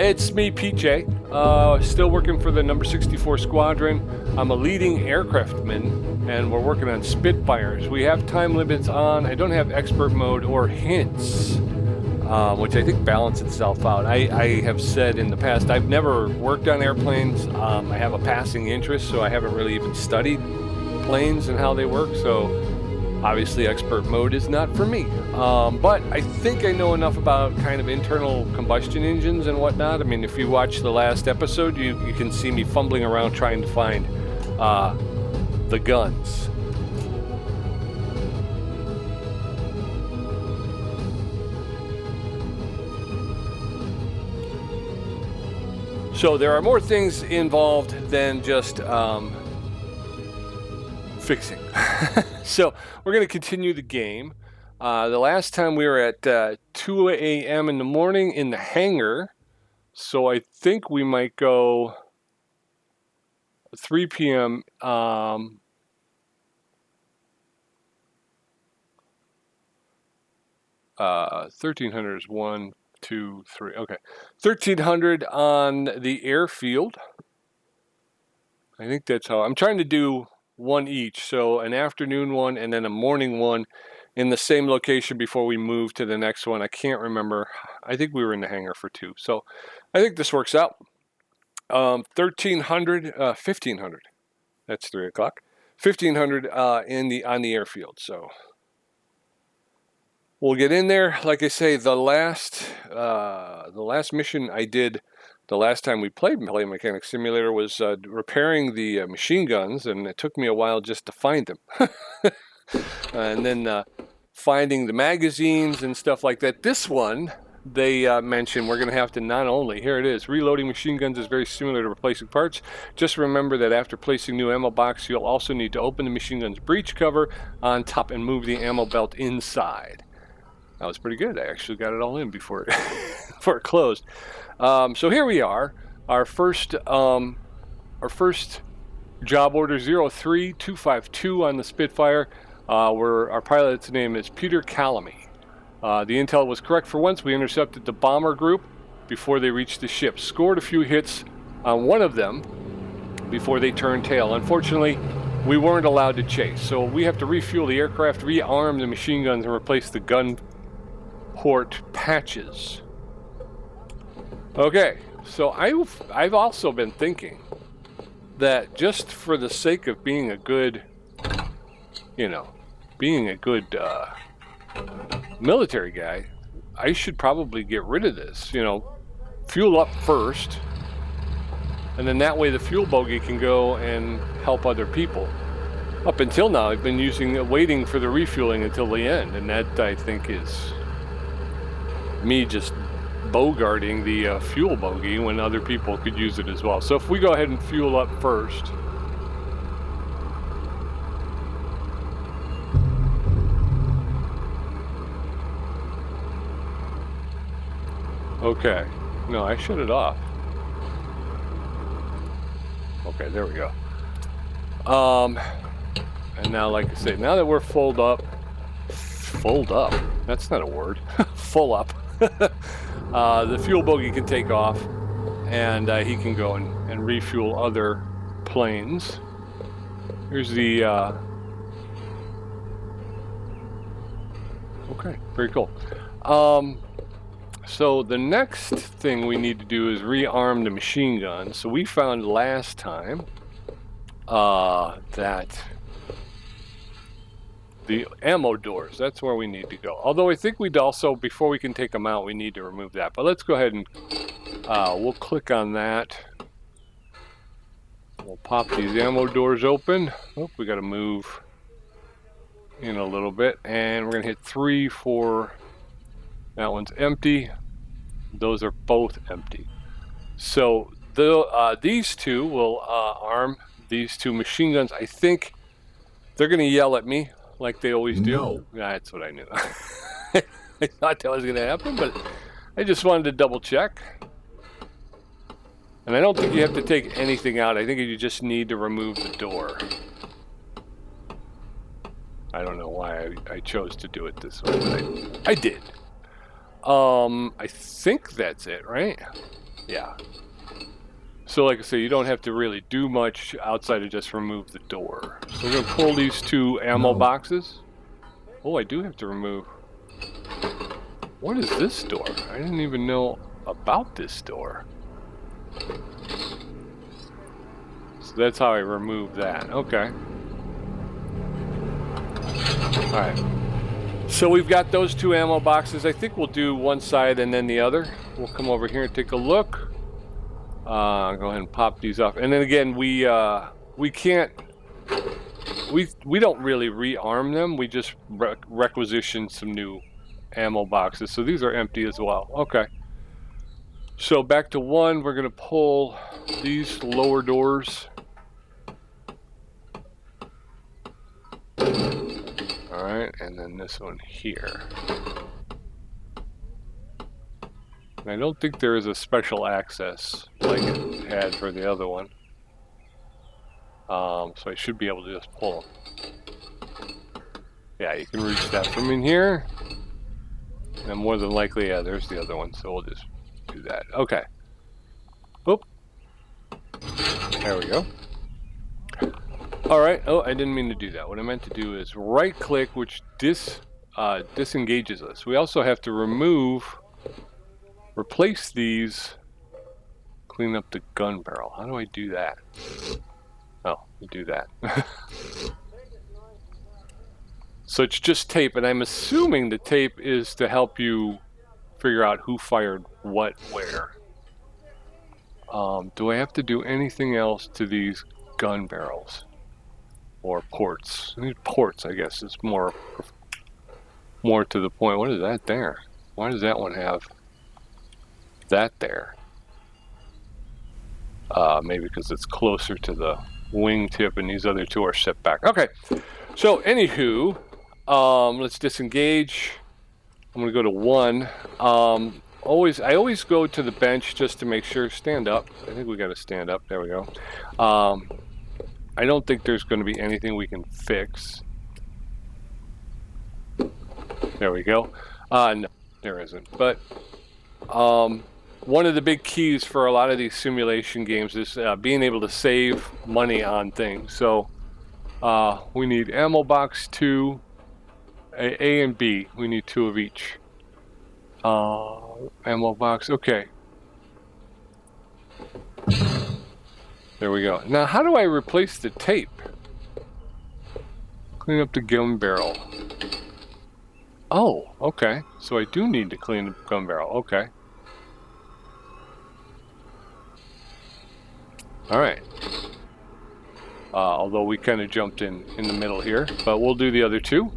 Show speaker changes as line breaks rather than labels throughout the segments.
It's me, PJ. Still working for the number 64 Squadron. I'm a leading aircraftman, and we're working on Spitfires. We have time limits on. I don't have expert mode or hints, which I think balance itself out. I have said in the past, I've never worked on airplanes. I have a passing interest, so I haven't really even studied planes and how they work. So obviously expert mode is not for me. But I think I know enough about kind of internal combustion engines and whatnot. I mean, if you watch the last episode, you can see me fumbling around trying to find the guns. So there are more things involved than just fixing. So we're going to continue the game. The last time we were at 2 a.m. in the morning in the hangar. So I think we might go 3 p.m. 1300 is 1, 2, 3. Okay. 1300 on the airfield. I think that's how I'm trying to do one each. So an afternoon one and then a morning one in the same location before we move to the next one. I can't remember. I think we were in the hangar for 2. So I think this works out. 1500. That's 3 o'clock. 1500 on the airfield. So we'll get in there. Like I say, the last mission I did the last time we played Plane Mechanics Simulator was repairing the machine guns, and it took me a while just to find them. And then finding the magazines and stuff like that. This one, they mentioned we're going to have to not only, here it is, reloading machine guns is very similar to replacing parts. Just remember that after placing new ammo box, you'll also need to open the machine gun's breech cover on top and move the ammo belt inside. That was pretty good. I actually got it all in before it, before it closed. So here we are, our first job order 03252 on the Spitfire. Our pilot's name is Peter Calamy. The intel was correct for once. We intercepted the bomber group before they reached the ship. Scored a few hits on one of them before they turned tail. Unfortunately, we weren't allowed to chase. So we have to refuel the aircraft, rearm the machine guns, and replace the gun port patches. Okay, so I've also been thinking that just for the sake of being a good, military guy, I should probably get rid of this. Fuel up first, and then that way the fuel bogey can go and help other people. Up until now, I've been waiting for the refueling until the end, and that I think is me just bogarting the fuel bogey when other people could use it as well. So if we go ahead and fuel up first. Okay. No, I shut it off. Okay, there we go. And now, like I say, now that we're full up, that's not a word, full up, the fuel bogey can take off, and he can go and refuel other planes. Here's the, okay, very cool. So the next thing we need to do is rearm the machine gun. So we found last time that the ammo doors, that's where we need to go. Although I think we'd also, before we can take them out, we need to remove that. But let's go ahead and we'll click on that. We'll pop these ammo doors open. Oh, we got to move in a little bit. And we're going to hit 3 for, that one's empty. Those are both empty. So these two will arm these two machine guns. I think they're going to yell at me like they always do.
No.
That's what I knew. I thought that was going to happen, but I just wanted to double check. And I don't think you have to take anything out. I think you just need to remove the door. I don't know why I chose to do it this way, but I did. I think that's it, right? Yeah. So like I say, you don't have to really do much outside of just remove the door. So we're going to pull these two ammo boxes. Oh, I do have to remove. What is this door? I didn't even know about this door. So that's how I remove that. Okay. Alright. So we've got those two ammo boxes. I think we'll do one side and then the other. We'll come over here and take a look. Go ahead and pop these off. And then again, we can't... We don't really rearm them. We just requisition some new ammo boxes. So these are empty as well. Okay. So back to one, we're going to pull these lower doors. Alright, and then this one here. And I don't think there is a special access like it had for the other one. So I should be able to just pull them. Yeah, you can reach that from in here. And more than likely, yeah, there's the other one. So we'll just do that. Okay. Oop. There we go. Alright. Oh, I didn't mean to do that. What I meant to do is right-click, which disengages us. We also have to replace these, clean up the gun barrel. How do I do that? Oh, you do that. So it's just tape, and I'm assuming the tape is to help you figure out who fired what where. Do I have to do anything else to these gun barrels? Or ports? These ports, I guess, is more to the point. What is that there? Why does that one have that there? Maybe because it's closer to the wingtip and these other two are set back. Okay, so anywho, let's disengage. I'm gonna go to one. I always go to the bench just to make sure. Stand up. I think we got to stand up. There we go. I don't think there's going to be anything we can fix. There we go. No, there isn't. But one of the big keys for a lot of these simulation games is being able to save money on things. So we need ammo box 2, A and B. We need 2 of each. Ammo box. Okay. There we go. Now, how do I replace the tape? Clean up the gun barrel. Oh, okay. So I do need to clean the gun barrel. Okay. Alright. Although we kind of jumped in the middle here, but we'll do the other two.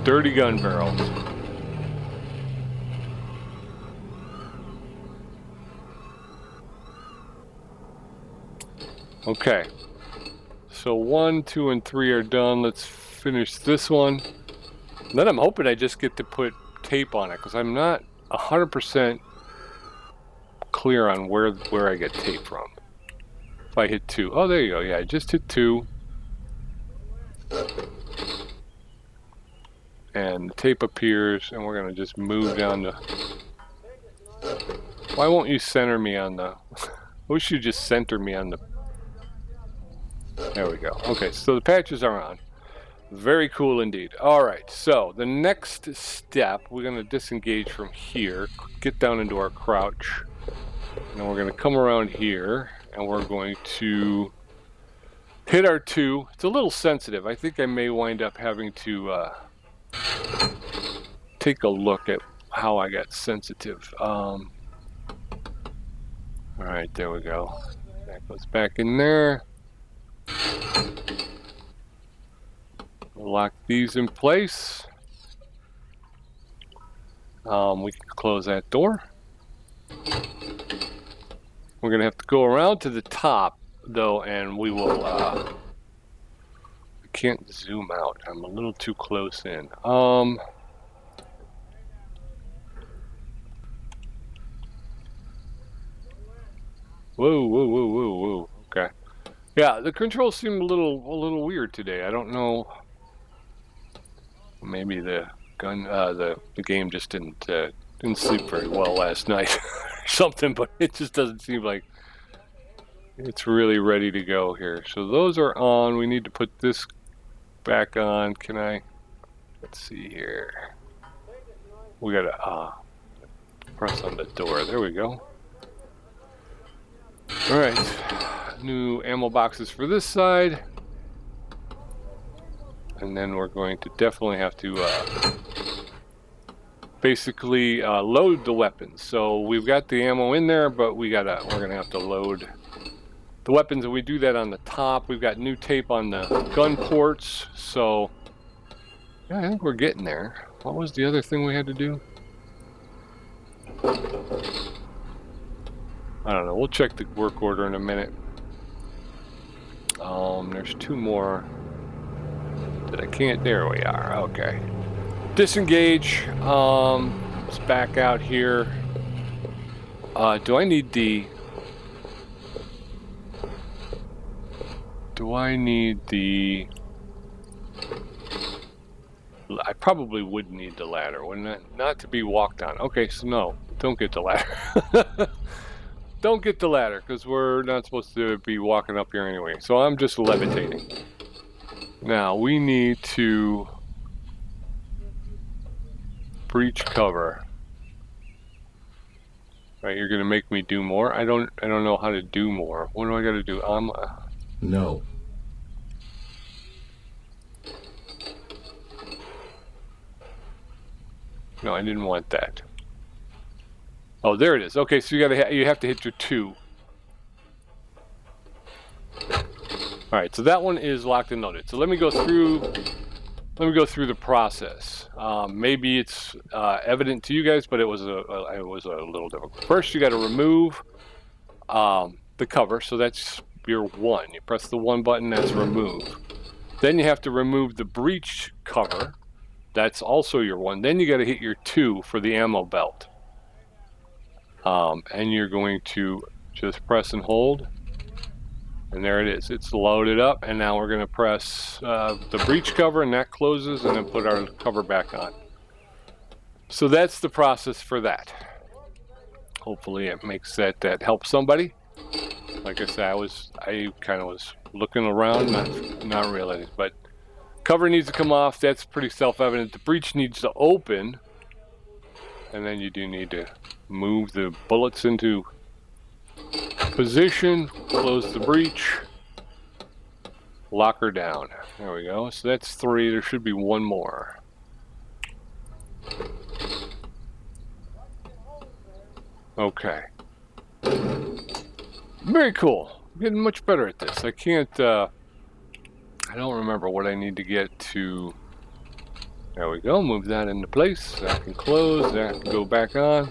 Dirty gun barrels. Okay, so 1, 2, and 3 are done. Let's finish this one. And then I'm hoping I just get to put tape on it because I'm not 100% clear on where I get tape from. If I hit 2, oh, there you go. Yeah, I just hit 2, and the tape appears, and we're gonna just move down to. Why won't you center me on the? I wish you just center me on the. There we go. Okay, so the patches are on. Very cool indeed. All right, so the next step, we're going to disengage from here, get down into our crouch, and we're going to come around here, and we're going to hit our 2. It's a little sensitive. I think I may wind up having to take a look at how I got sensitive. All right, there we go. That goes back in there. Lock these in place. We can close that door. We're gonna have to go around to the top though, and we will I can't zoom out. I'm a little too close in. Whoa, whoa, whoa, whoa, whoa. Okay. Yeah, the controls seem a little weird today. I don't know. Maybe the gun, the game just didn't sleep very well last night, or something. But it just doesn't seem like it's really ready to go here. So those are on. We need to put this back on. Can I? Let's see here. We gotta press on the door. There we go. All right. New ammo boxes for this side. And then we're going to definitely have to basically load the weapons. So we've got the ammo in there, but we're gonna have to load the weapons, and we do that on the top. We've got new tape on the gun ports, so yeah, I think we're getting there. What was the other thing we had to do? I don't know. We'll check the work order in a minute. There's two more that I can't. There we are. Okay. Disengage. Let's back out here. Do I need the... I probably would need the ladder, wouldn't it? Not to be walked on. Okay, so no, don't get the ladder. Don't get the ladder, because we're not supposed to be walking up here anyway. So I'm just levitating. Now, we need to breach cover. Right, you're gonna make me do more? I don't know how to do more. What do I gotta do?
No.
No, I didn't want that. Oh, there it is. Okay, so you have to hit your 2. All right, so that one is locked and loaded. So let me go through the process. Maybe it's evident to you guys, but it was a little difficult. First, you got to remove the cover. So that's your 1. You press the 1 button. That's remove. Then you have to remove the breech cover. That's also your 1. Then you got to hit your 2 for the ammo belt. And you're going to just press and hold. And there it is. It's loaded up. And now we're going to press the breech cover, and that closes, and then put our cover back on. So that's the process for that. Hopefully it makes that helps somebody. Like I said, I kind of was looking around, not really, but cover needs to come off. That's pretty self-evident. The breech needs to open, and then you do need to move the bullets into position, close the breech, lock her down. There we go. So that's 3. There should be 1 more. Okay. Very cool. I'm getting much better at this. I don't remember what I need to get to. There we go. Move that into place. That can close. That can go back on.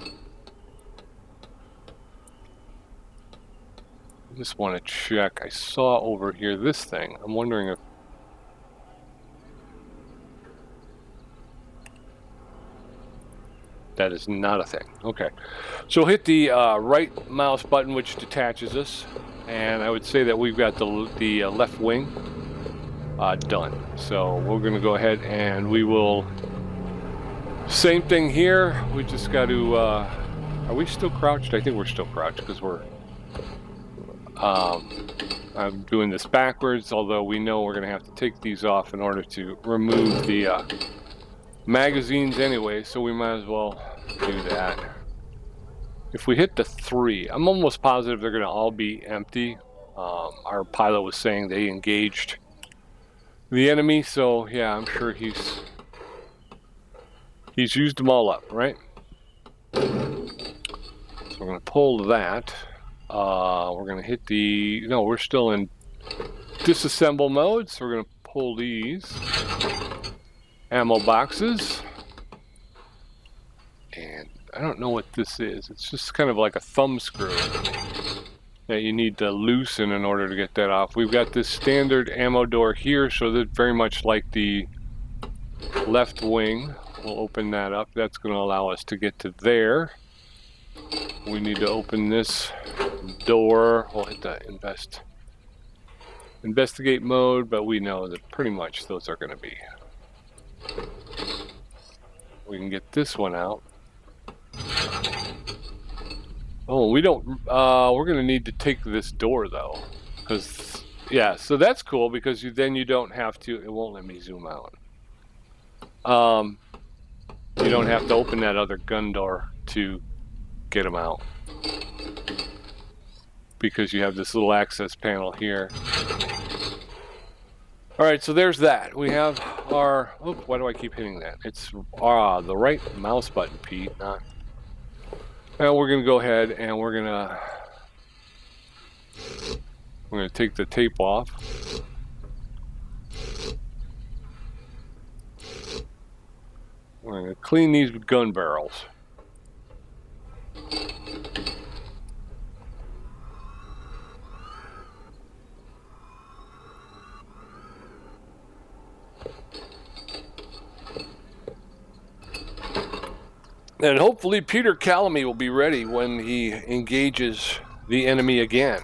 I just want to check. I saw over here this thing. I'm wondering if... That is not a thing. Okay. So hit the right mouse button, which detaches us. And I would say that we've got the left wing done. So we're going to go ahead and we will... Same thing here. We just got to... are we still crouched? I think we're still crouched because we're... I'm doing this backwards, although we know we're going to have to take these off in order to remove the magazines anyway, so we might as well do that. If we hit the 3, I'm almost positive they're going to all be empty. Our pilot was saying they engaged the enemy, so yeah, I'm sure he's used them all up, right? So we're going to pull that. We're going to hit the... No, we're still in disassemble mode, so we're going to pull these ammo boxes. And I don't know what this is. It's just kind of like a thumb screw that you need to loosen in order to get that off. We've got this standard ammo door here, so that very much like the left wing. We'll open that up. That's going to allow us to get to there. We need to open this door. We'll hit the investigate mode, but we know that pretty much those are going to be We can get this one out. Oh, we don't, we're going to need to take this door though. Because, yeah, so that's cool because then you don't have to, it won't let me zoom out. You don't have to open that other gun door to get them out. Because you have this little access panel here. All right, so there's that. We have our, oh, why do I keep hitting that? It's the right mouse button, Pete, not. Now we're gonna go ahead and we're gonna take the tape off. We're gonna clean these gun barrels. And hopefully Peter Calamy will be ready when he engages the enemy again.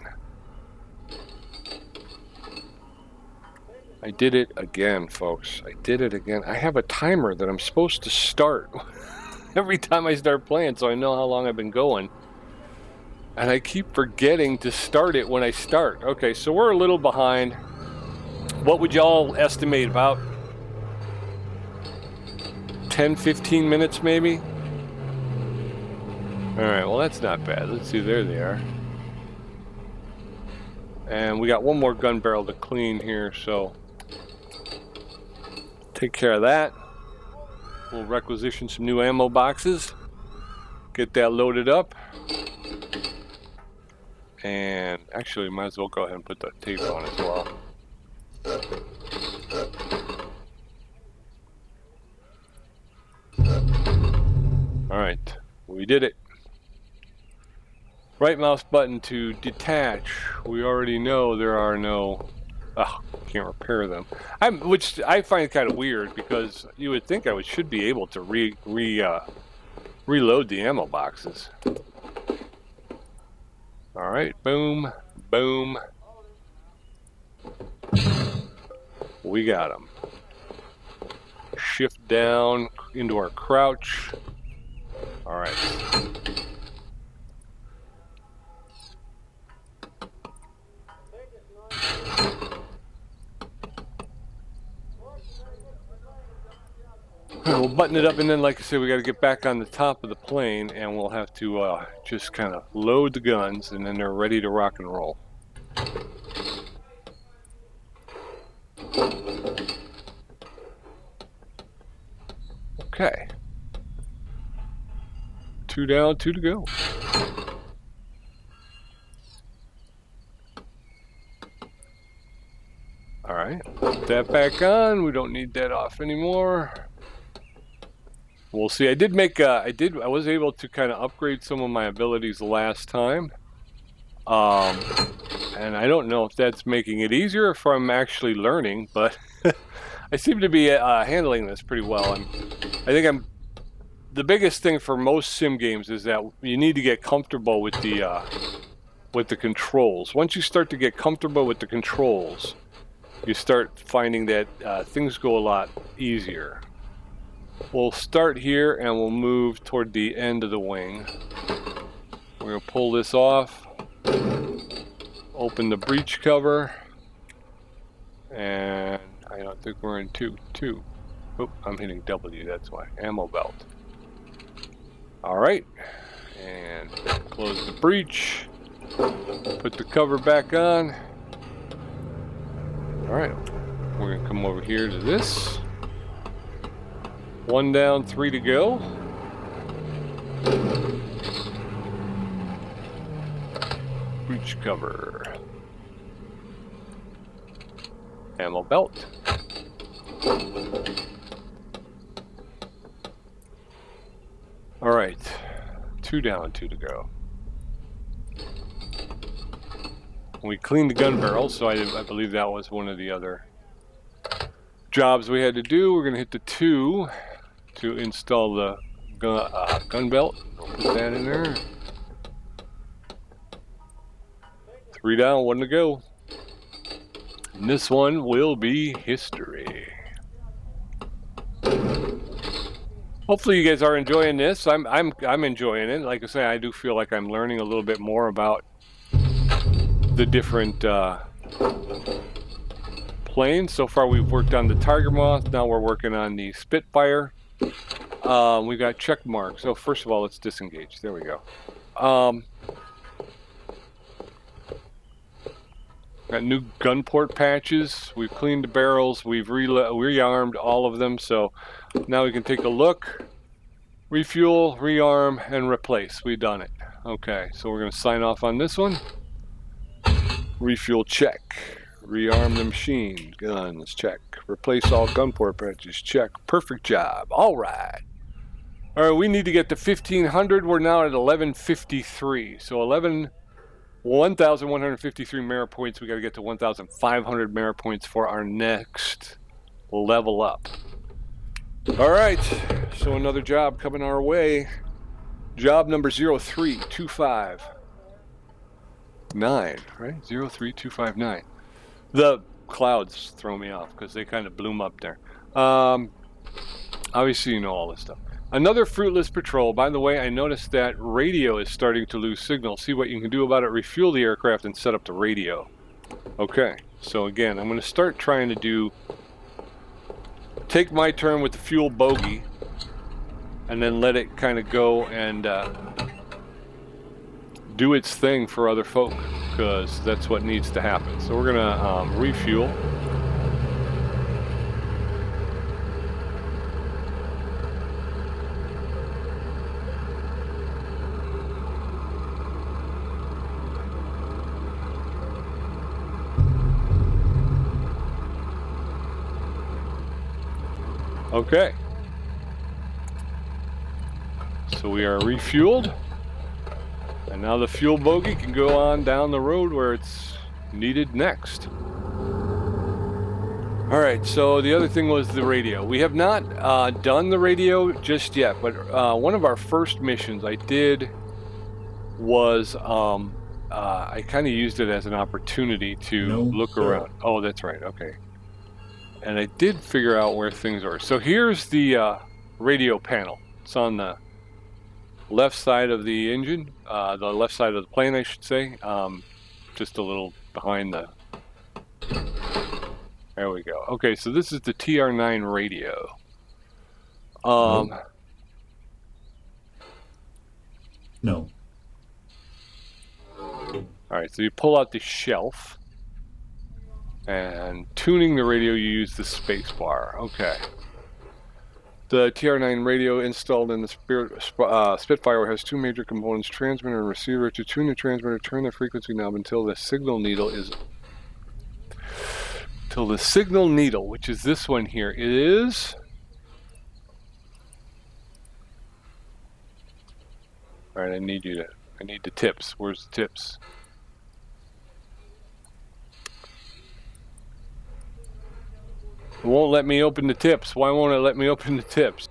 I did it again, folks. I did it again. I have a timer that I'm supposed to start every time I start playing, so I know how long I've been going. And I keep forgetting to start it when I start. Okay, so we're a little behind. What would y'all estimate, about 10-15 minutes maybe? Alright, well that's not bad. Let's see, there they are. And we got one more gun barrel to clean here, so take care of that. We'll requisition some new ammo boxes. Get that loaded up. And actually, might as well go ahead and put the tape on as well. Alright, we did it. Right mouse button to detach. We already know there are no, can't repair them. Which I find kind of weird because you would think I should be able to reload the ammo boxes. All right, boom, boom. We got them. Shift down into our crouch. All right. We'll button it up, and then, like I said, we got to get back on the top of the plane, and we'll have to just kind of load the guns, and then they're ready to rock and roll. Okay. 2 down, 2 to go. All right, put that back on. We don't need that off anymore. We'll see. I did make, I was able to kind of upgrade some of my abilities last time. And I don't know if that's making it easier or if I'm actually learning, but I seem to be handling this pretty well. The biggest thing for most sim games is that you need to get comfortable with the controls. Once you start to get comfortable with the controls, you start finding that things go a lot easier. We'll start here and we'll move toward the end of the wing. We're going to pull this off, open the breech cover, and I don't think we're in 2. Oh, I'm hitting W, that's why. Ammo belt. Alright, and close the breech, put the cover back on. Alright, we're going to come over here to this. 1 down, 3 to go. Breech cover. Ammo belt. All right, 2 down, 2 to go. We cleaned the gun barrel, so I believe that was one of the other jobs we had to do. We're gonna hit the 2 to install the gun belt. Put that in there. 3 down, 1 to go. And this one will be history. Hopefully you guys are enjoying this. I'm enjoying it. Like I say, I do feel like I'm learning a little bit more about the different planes. So far we've worked on the Tiger Moth. Now we're working on the Spitfire. We got check marks. So first of all, let's disengage. There we go. Got new gun port patches. We've cleaned the barrels. We've rearmed all of them. So now we can take a look, refuel, rearm, and replace. We've done it. Okay, so we're going to sign off on this one. Refuel, check. Rearm the machine. Guns, check. Replace all gun port patches, check. Perfect job. All right. All right, we need to get to 1,500. We're now at 1,153. So 1,153 merit points. We got to get to 1,500 merit points for our next level up. All right, so another job coming our way. Job number 03259, right? 03259. The clouds throw me off because they kind of bloom up there. Obviously, you know all this stuff. Another fruitless patrol. By the way, I noticed that radio is starting to lose signal. See what you can do about it. Refuel the aircraft and set up the radio. Okay, so again, I'm going to start trying to take my turn with the fuel bogey and then let it kind of go and do its thing for other folk, because that's what needs to happen. So we're going to refuel. Okay, so we are refueled, and now the fuel bogey can go on down the road where it's needed next. All right, so the other thing was the radio. We have not done the radio just yet, but one of our first missions I did was I kind of used it as an opportunity to look around. Oh, that's right, okay. And I did figure out where things are. So here's the radio panel. It's on the left side of the engine, the left side of the plane, I should say. Just a little behind the... There we go. Okay, so this is the TR9 radio.
No.
All right, so you pull out the shelf. And tuning the radio, you use the space bar. Okay. The TR9 radio installed in the Spitfire has two major components, transmitter and receiver. To tune the transmitter, turn the frequency knob until the signal needle, which is this one here, is... All right, I need the tips. Where's the tips? It won't let me open the tips. Why won't it let me open the tips?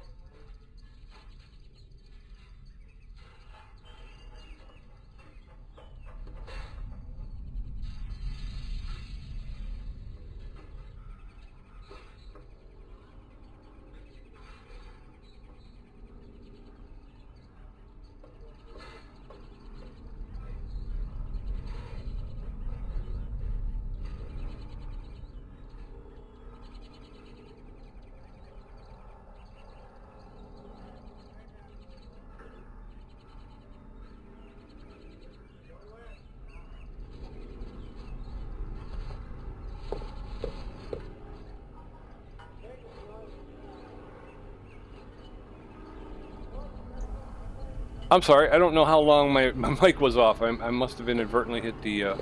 I'm sorry, I don't know how long my mic was off. I must have inadvertently hit the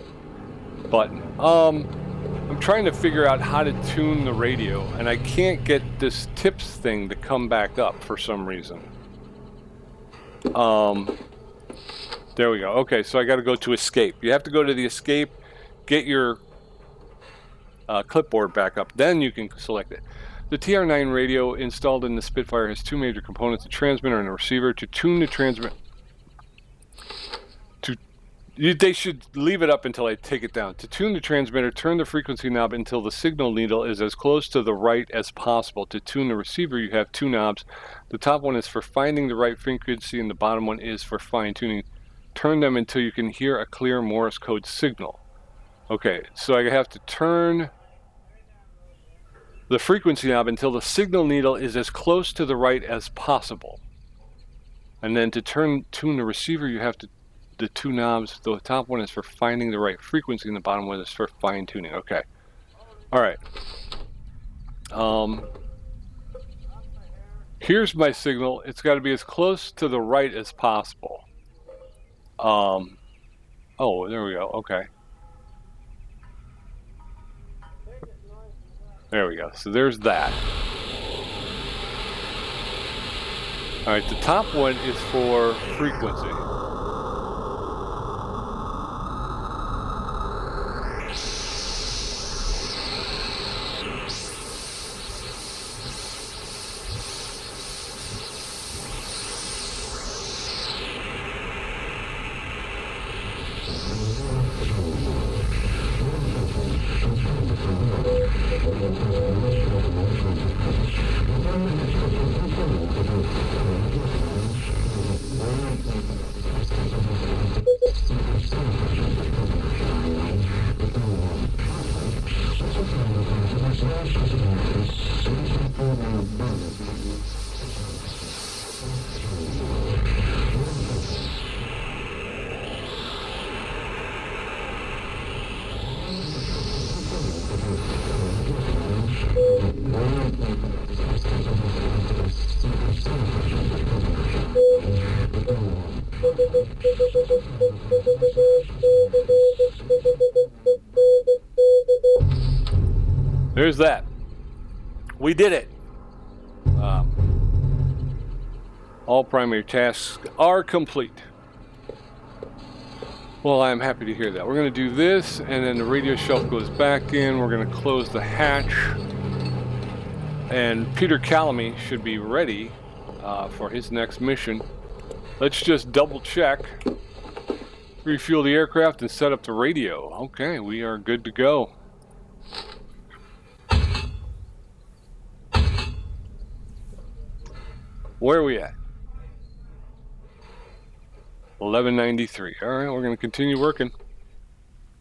button. I'm trying to figure out how to tune the radio, and I can't get this tips thing to come back up for some reason. There we go. Okay, so I got to go to escape. You have to go to the escape, get your clipboard back up, then you can select it. The TR9 radio installed in the Spitfire has two major components, a transmitter and a receiver. To tune the They should leave it up until I take it down. To tune the transmitter, turn the frequency knob until the signal needle is as close to the right as possible. To tune the receiver, you have two knobs. The top one is for finding the right frequency, and the bottom one is for fine-tuning. Turn them until you can hear a clear Morse code signal. Okay, so I have to turn the frequency knob until the signal needle is as close to the right as possible. And then to tune the receiver, you have to the two knobs. The top one is for finding the right frequency, and the bottom one is for fine-tuning. Okay. All right. Here's my signal. It's got to be as close to the right as possible. Oh, there we go. Okay. There we go. So there's that. All right. The top one is for frequency. There's that. We did it. All primary tasks are complete. Well, I'm happy to hear that. We're going to do this, and then the radio shelf goes back in. We're going to close the hatch. And Peter Calamy should be ready for his next mission. Let's just double check. Refuel the aircraft and set up the radio. Okay, we are good to go. Where are we at? 1193. All right, we're going to continue working.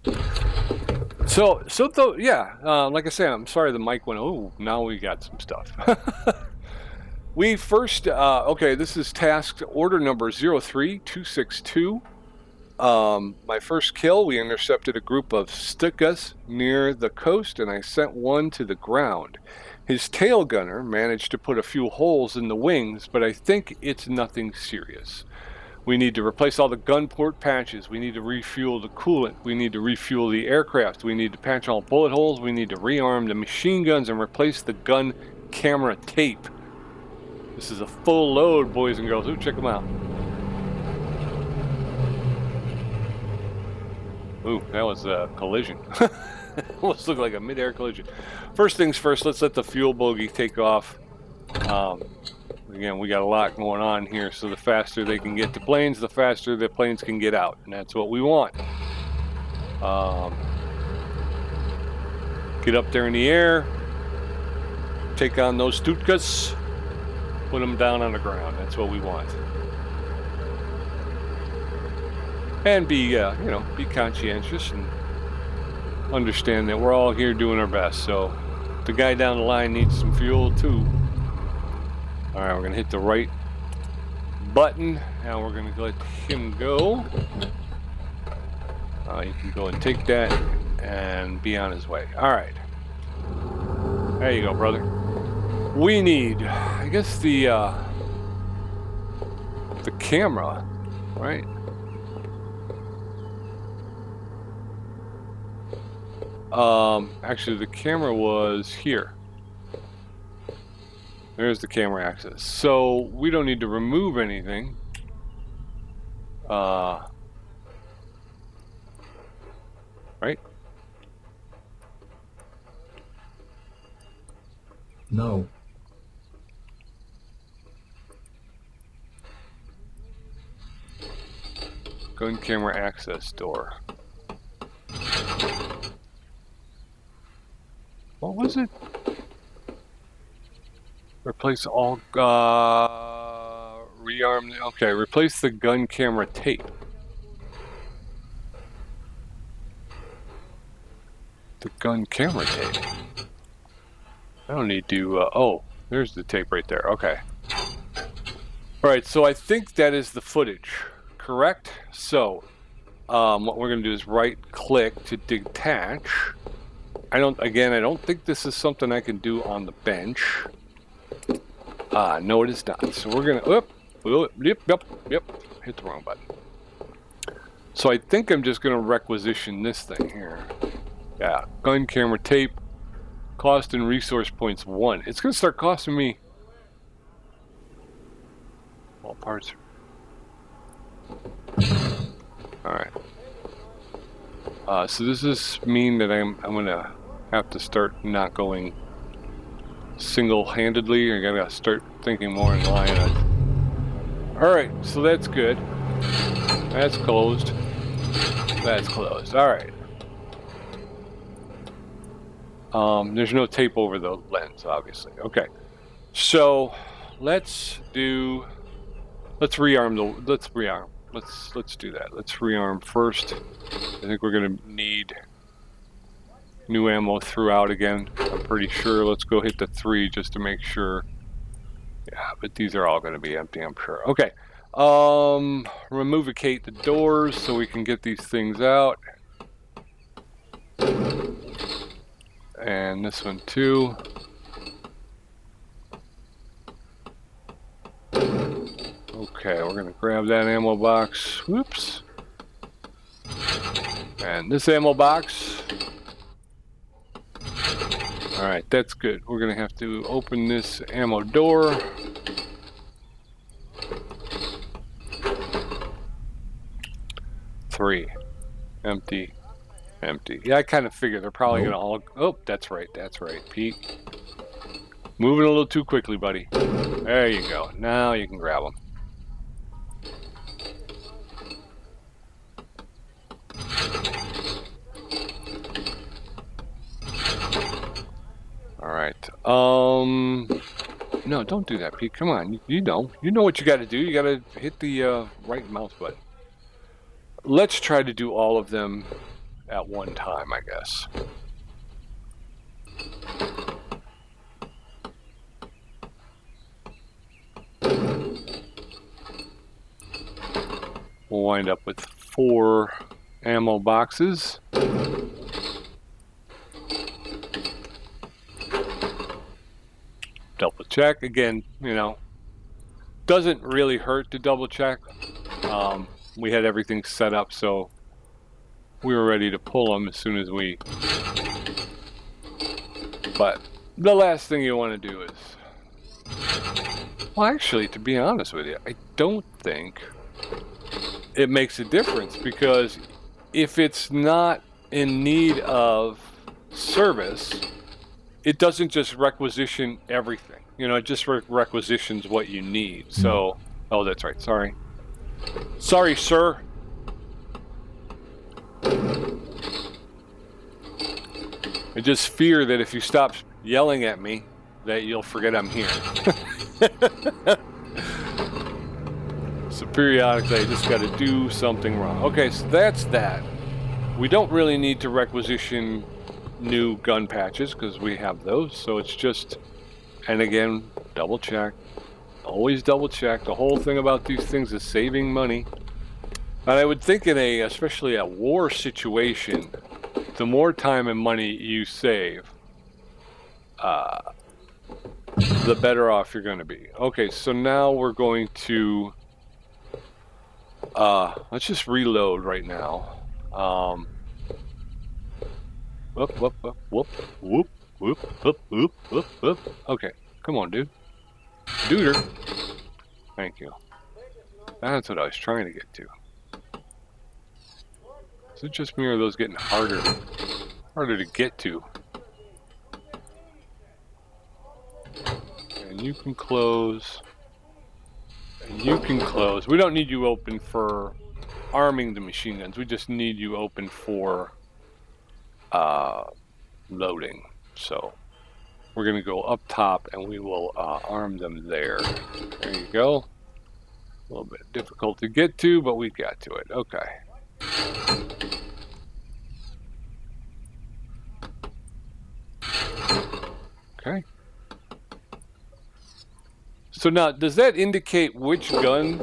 Like I said, I'm sorry the mic went, oh, now we got some stuff. We first, this is task order number 03262. My first kill, we intercepted a group of Stukas near the coast, and I sent one to the ground. His tail gunner managed to put a few holes in the wings, but I think it's nothing serious. We need to replace all the gun port patches. We need to refuel the coolant. We need to refuel the aircraft. We need to patch all bullet holes. We need to rearm the machine guns and replace the gun camera tape. This is a full load, boys and girls. Ooh, check them out. Ooh, that was a collision. Almost looked like a mid-air collision. First things first, let's let the fuel bogey take off. Again, we got a lot going on here, so the faster they can get to planes, the faster the planes can get out, and that's what we want. Get up there in the air, take on those Stukas, put them down on the ground. That's what we want. And be conscientious and understand that we're all here doing our best. So the guy down the line needs some fuel too. All right, we're going to hit the right button. Now we're going to let him go. You can go and take that and be on his way. All right. There you go, brother. We need, I guess, the camera, right? Actually, the camera was here. There's the camera access. So we don't need to remove anything. Right?
No.
Gun camera access door. What was it? Replace all, rearm, okay, replace the gun camera tape. The gun camera tape. I don't need to, oh, there's the tape right there, okay. Alright, so I think that is the footage, correct? So, what we're gonna do is right click to detach. I don't think this is something I can do on the bench. No, it is not. So we're gonna, yep, hit the wrong button. So I think I'm just gonna requisition this thing here. Yeah, gun camera tape, cost and resource points 1. It's gonna start costing me all parts. All right. So does this mean that I'm gonna have to start not going single-handedly, or I gotta start thinking more in line? All right, so that's good. That's closed. That's closed. All right. There's no tape over the lens, obviously. Okay. So let's rearm. Let's do that. Let's rearm first. I think we're gonna need new ammo throughout again. I'm pretty sure. Let's go hit the 3 just to make sure. Yeah, but these are all gonna be empty, I'm sure. Okay. Removicate the doors so we can get these things out. And this one too. Okay, we're gonna grab that ammo box. Whoops. And this ammo box. Alright, that's good. We're gonna have to open this ammo door. Three. Empty. Empty. Yeah, I kind of figured they're probably gonna all... Oh, that's right, Pete. Moving a little too quickly, buddy. There you go. Now you can grab them. Alright. No, don't do that, Pete. Come on. You know what you gotta do. You gotta hit the right mouse button. Let's try to do all of them at one time, I guess. We'll wind up with 4 ammo boxes. Double check again, doesn't really hurt to double check. We had everything set up so we were ready to pull them as soon as we... But the last thing you want to do is... Well, actually, to be honest with you, I don't think it makes a difference, because if it's not in need of service, it doesn't just requisition everything. It just requisitions what you need. So, oh, that's right. Sorry. Sorry, sir. I just fear that if you stop yelling at me, that you'll forget I'm here. So periodically, I just got to do something wrong. Okay, so that's that. We don't really need to requisition new gun patches because we have those. So it's just, and again, double check. Always double check. The whole thing about these things is saving money. And I would think especially a war situation, the more time and money you save, the better off you're going to be. Okay, so now we're going to, let's just reload right now. Whoop, whoop, whoop, whoop, whoop, whoop, whoop, whoop, whoop, whoop. Okay, come on, dude. Duder. Thank you. That's what I was trying to get to. Is it just me, or are those getting harder to get to? And you can close. And you can close. We don't need you open for arming the machine guns. We just need you open for loading. So we're going to go up top and we will arm them there. There you go. A little bit difficult to get to, but we got to it. Okay. Okay. So now, does that indicate which gun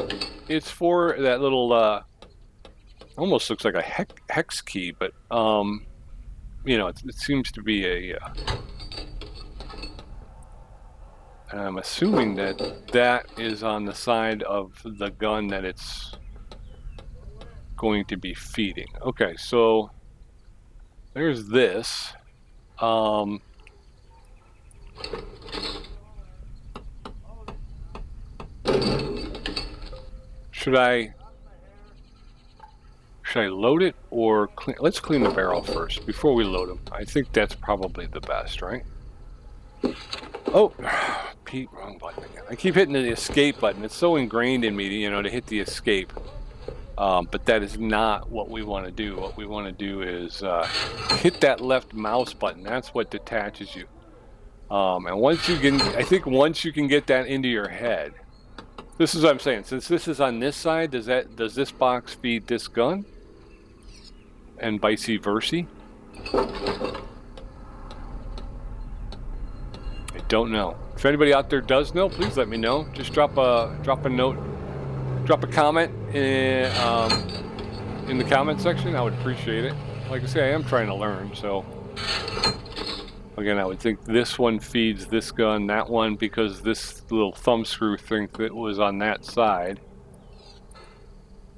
it's for? That little, almost looks like a hex key, but, you know, it seems to be a, I'm assuming that is on the side of the gun that it's going to be feeding. Okay, so there's this. Should I load it or clean? Let's clean the barrel first before we load them. I think that's probably the best, right? Oh, Pete, wrong button again. I keep hitting the escape button. It's so ingrained in me, you know, to hit the escape. But that is not what we want to do. What we want to do is hit that left mouse button. That's what detaches you. And once you can, I think once you can get that into your head, this is what I'm saying. Since this is on this side, does this box feed this gun? And vice versa? I don't know. If anybody out there does know, please let me know. Just drop a note, drop a comment in the comment section. I would appreciate it. Like I say, I am trying to learn, so again, I would think this one feeds this gun, that one, because this little thumb screw thing that was on that side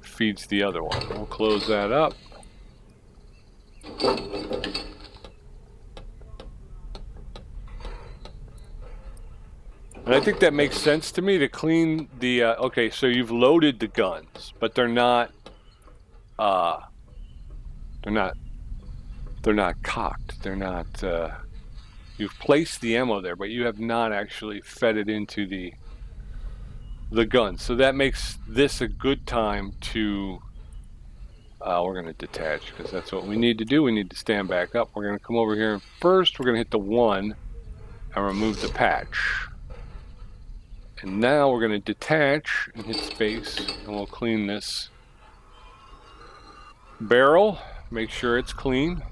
feeds the other one. We'll close that up. And I think that makes sense to me to clean the, okay, so you've loaded the guns, but they're not cocked. They're not, you've placed the ammo there, but you have not actually fed it into the gun. So that makes this a good time to, we're going to detach because that's what we need to do. We need to stand back up. We're going to come over here and first we're going to hit the 1 and remove the patch. And now we're going to detach and hit space and we'll clean this barrel. Make sure it's clean.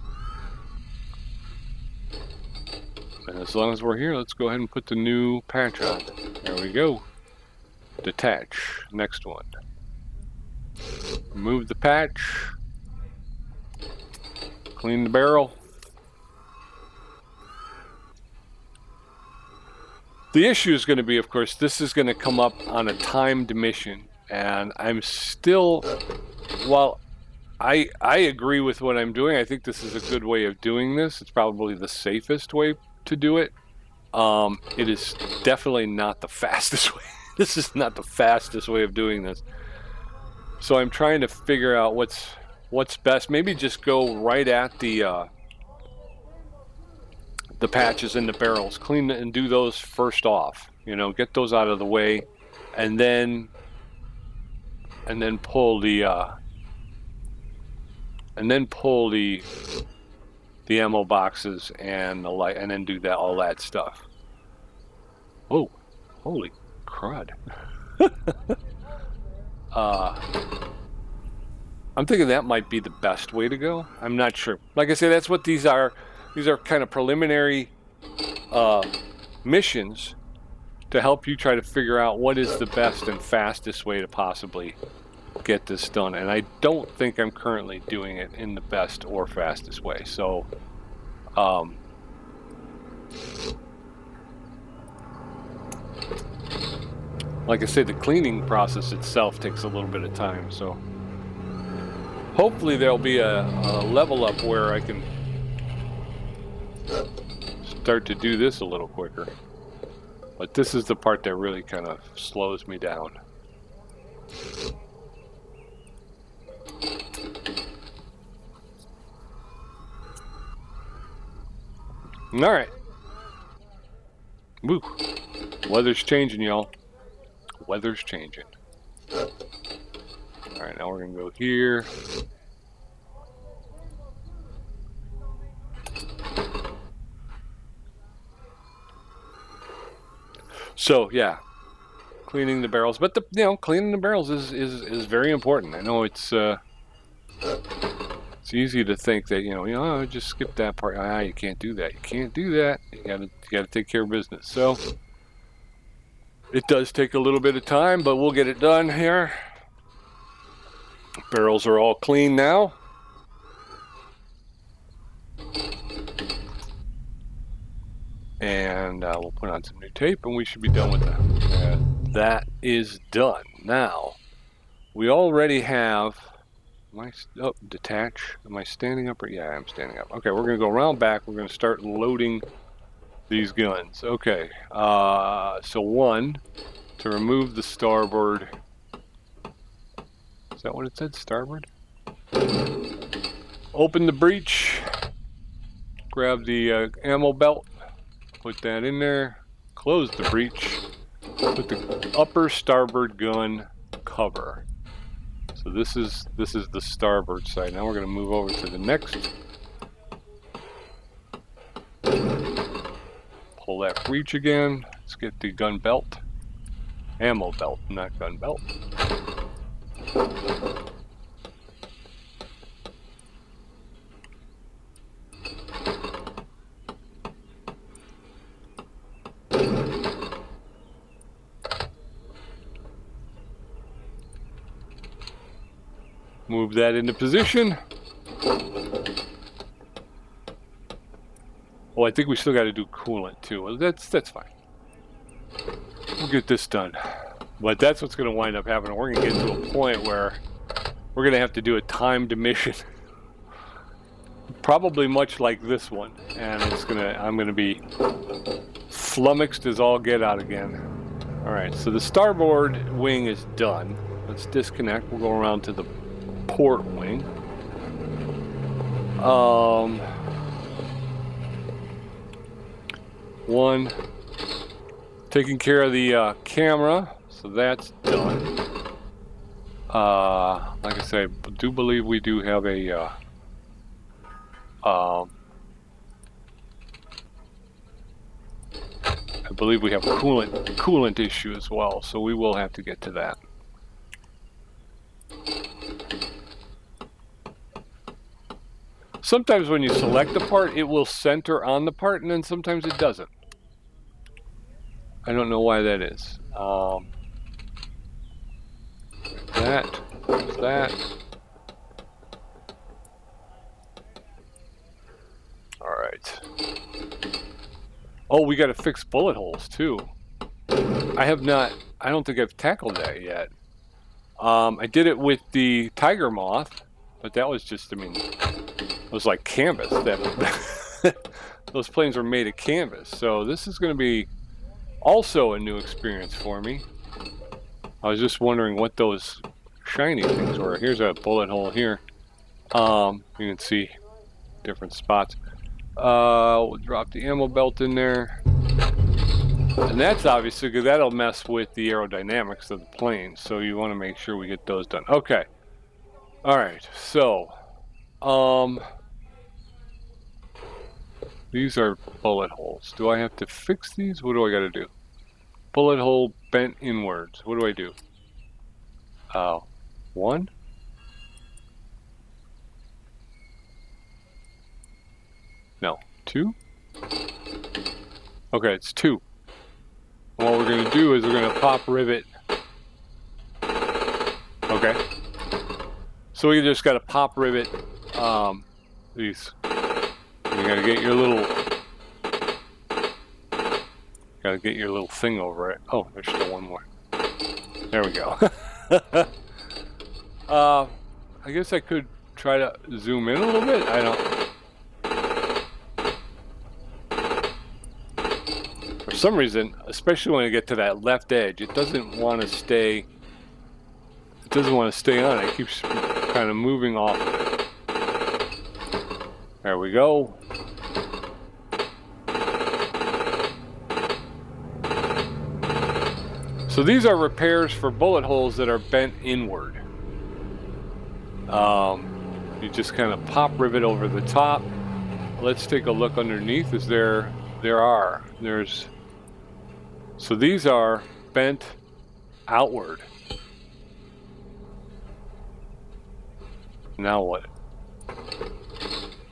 And as long as we're here, let's go ahead and put the new patch on. There we go. Detach. Next one. Remove the patch. Clean the barrel. The issue is going to be, of course, this is going to come up on a timed mission. And I'm still, while I agree with what I'm doing, I think this is a good way of doing this. It's probably the safest way to do it. It is definitely not the fastest way. This is not the fastest way of doing this. So I'm trying to figure out what's best. Maybe just go right at the patches in the barrels, clean and do those first off. You know, get those out of the way, and then pull the ammo boxes and the light, and then do all that stuff. Oh, holy crud! I'm thinking that might be the best way to go. I'm not sure. Like I say, that's what these are. These are kind of preliminary missions to help you try to figure out what is the best and fastest way to possibly get this done. And I don't think I'm currently doing it in the best or fastest way. So, like I said, the cleaning process itself takes a little bit of time. So hopefully there'll be a level up where I can start to do this a little quicker. But this is the part that really kind of slows me down. All right. Woo. Weather's changing, y'all. Weather's changing. All right, right, now we're gonna go here. So yeah, cleaning the barrels, but cleaning the barrels is very important. I know it's easy to think that just skip that part. You can't do that. You can't do that. You gotta take care of business. So it does take a little bit of time, but we'll get it done here. Barrels are all clean now. And we'll put on some new tape and we should be done with that. That is done. Now, we already have, detach. Am I standing up? Yeah, I'm standing up. Okay, we're gonna go around back. We're gonna start loading these guns. Okay, so one, to remove the starboard. Is that what it said, starboard? Open the breech, grab the ammo belt, put that in there, close the breech, put the upper starboard gun cover. So this is the starboard side. Now we're going to move over to the next. Pull that breech again. Let's get the gun belt. Ammo belt, not gun belt. Move that into position. Oh, I think we still got to do coolant too. Well, that's fine. We'll get this done. But that's what's going to wind up happening. We're going to get to a point where we're going to have to do a timed mission. Probably much like this one. And I'm going to be flummoxed as all get out again. All right, so the starboard wing is done. Let's disconnect. We'll go around to the port wing. One, taking care of the camera, so that's done. Like I said, I do believe we do have a I believe we have a coolant issue as well, so we will have to get to that. Sometimes when you select the part, it will center on the part, and then sometimes it doesn't. I don't know why that is. There's that. All right. Oh, we got to fix bullet holes too. I don't think I've tackled that yet. I did it with the Tiger Moth, but that was just, it was like canvas. Those planes were made of canvas. So this is going to be also a new experience for me. I was just wondering what those shiny things were. Here's a bullet hole here. You can see different spots. We'll drop the ammo belt in there. And that's obviously because that'll mess with the aerodynamics of the plane. So you want to make sure we get those done. Okay. All right. So, these are bullet holes. Do I have to fix these? What do I got to do? Bullet hole bent inwards. What do I do? One? No. Two? Okay, it's two. And what we're going to do is we're going to pop rivet. Okay. So we just got to pop rivet these. You got to get your little thing over it. Oh, there's still one more. There we go. I guess I could try to zoom in a little bit. I don't. For some reason, especially when I get to that left edge, it doesn't want to stay. It doesn't want to stay on it. It keeps kind of moving off of it. There we go. So these are repairs for bullet holes that are bent inward. You just kind of pop rivet over the top. Let's take a look underneath. So these are bent outward. Now what?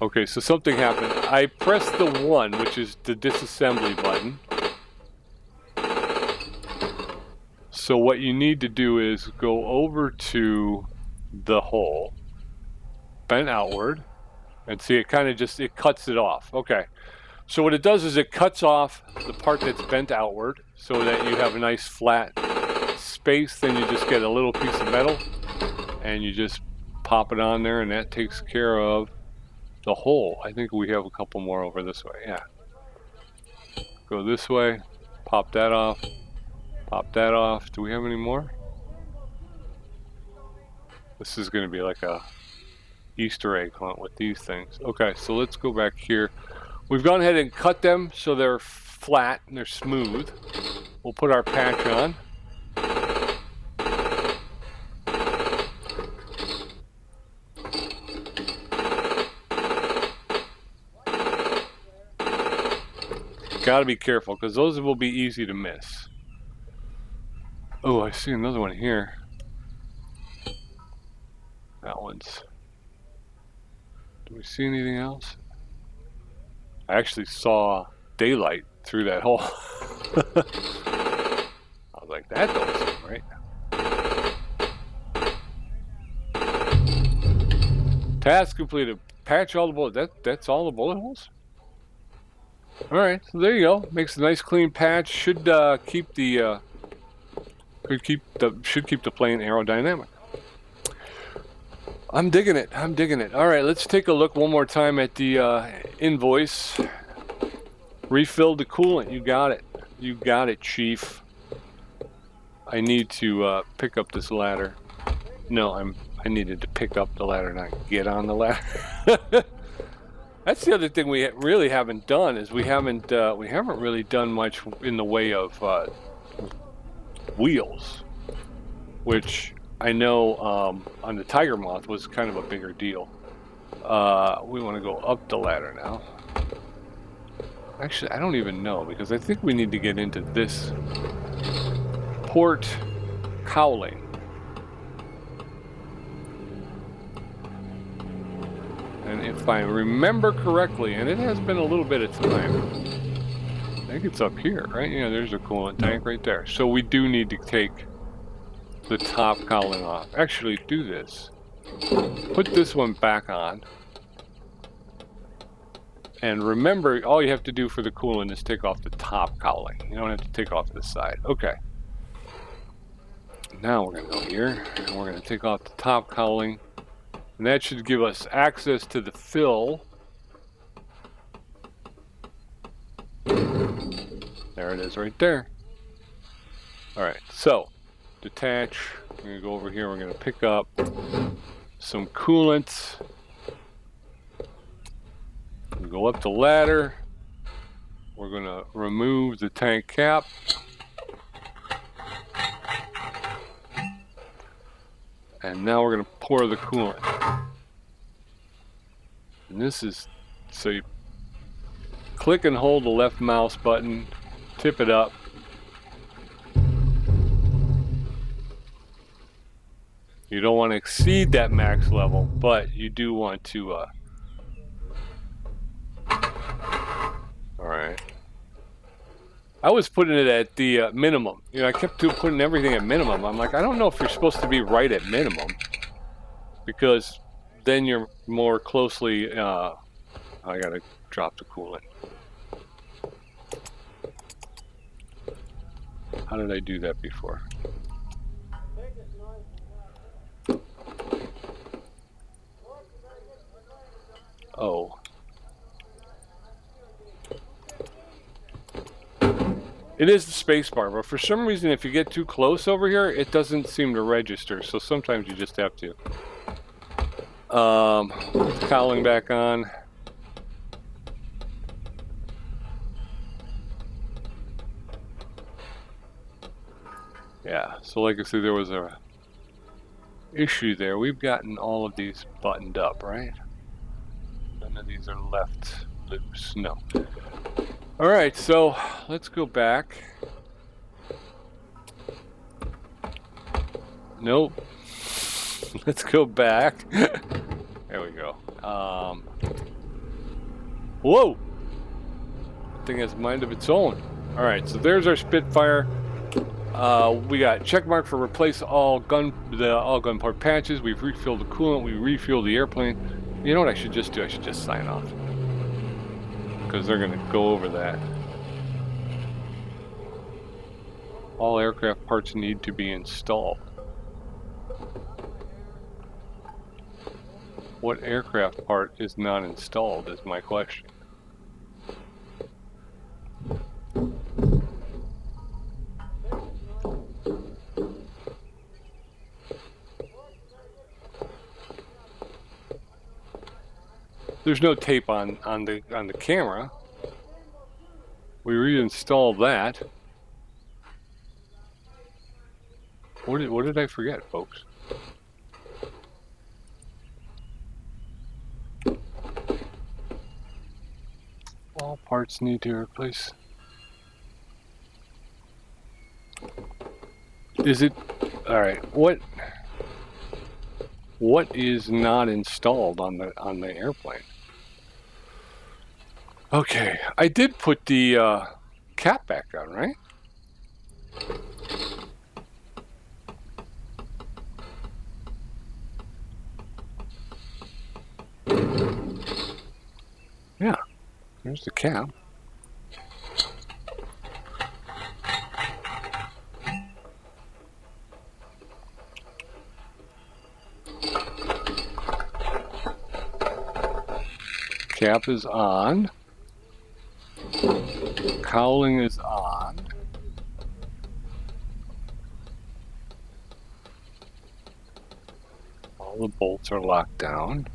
Okay, so something happened. I pressed the 1, which is the disassembly button. So what you need to do is go over to the hole, bent outward, and see it kind of just, it cuts it off. Okay, so what it does is it cuts off the part that's bent outward so that you have a nice flat space. Then you just get a little piece of metal and you just pop it on there, and that takes care of the hole. I think we have a couple more over this way. Yeah, go this way, pop that off, pop that off. Do we have any more? This is going to be like a Easter egg hunt with these things. Okay, so let's go back here. We've gone ahead and cut them so they're flat and they're smooth. We'll put our patch on. Got to be careful because those will be easy to miss. Oh, I see another one here. That one's... Do we see anything else? I actually saw daylight through that hole. I was like, that don't seem right. Task completed. Patch all the bullet. That's all the bullet holes? Alright, so there you go. Makes a nice clean patch. Should keep the plane aerodynamic. I'm digging it. I'm digging it. All right, let's take a look one more time at the invoice. Refilled the coolant. You got it. You got it, Chief. I need to pick up this ladder. No, I needed to pick up the ladder, not get on the ladder. That's the other thing we really haven't done is we haven't really done much in the way of wheels, which I know on the Tiger Moth was kind of a bigger deal. We want to go up the ladder now. Actually, I don't even know because I think we need to get into this port cowling. And if I remember correctly, and it has been a little bit of time, I think it's up here, right? Yeah, there's a coolant tank right there. So we do need to take the top cowling off. Actually, do this. Put this one back on. And remember, all you have to do for the coolant is take off the top cowling. You don't have to take off this side. Okay. Now we're going to go here, and we're going to take off the top cowling. And that should give us access to the fill. There it is right there. Alright, so detach. We're going to go over here. We're going to pick up some coolant. We go up the ladder. We're going to remove the tank cap. And now we're going to pour the coolant. And this is, so you click and hold the left mouse button, tip it up. You don't want to exceed that max level, but you do want to, alright. I was putting it at the minimum. You know, I kept putting everything at minimum. I'm like, I don't know if you're supposed to be right at minimum. Because then you're more closely, I gotta drop the coolant. How did I do that before? Oh. It is the space bar, but for some reason if you get too close over here, it doesn't seem to register, so sometimes you just have to. Put the cowling back on. Yeah, so like I said, there was a issue there. We've gotten all of these buttoned up, right? None of these are left loose. No. All right, so let's go back. Nope. Let's go back. There we go. Whoa! Thing has a mind of its own. All right, so there's our Spitfire. We got check mark for replace all gun part patches. We've refilled the coolant. We refueled the airplane. You know what I should just do? I should just sign off because they're gonna go over that. All aircraft parts need to be installed. What aircraft part is not installed is my question. There's no tape on the camera. We reinstalled that. What did I forget, folks? All parts need to replace. Is it all right? What is not installed on the airplane? Okay, I did put the cap back on, right? Yeah, there's the cap. Cap is on. Cowling is on. All the bolts are locked down.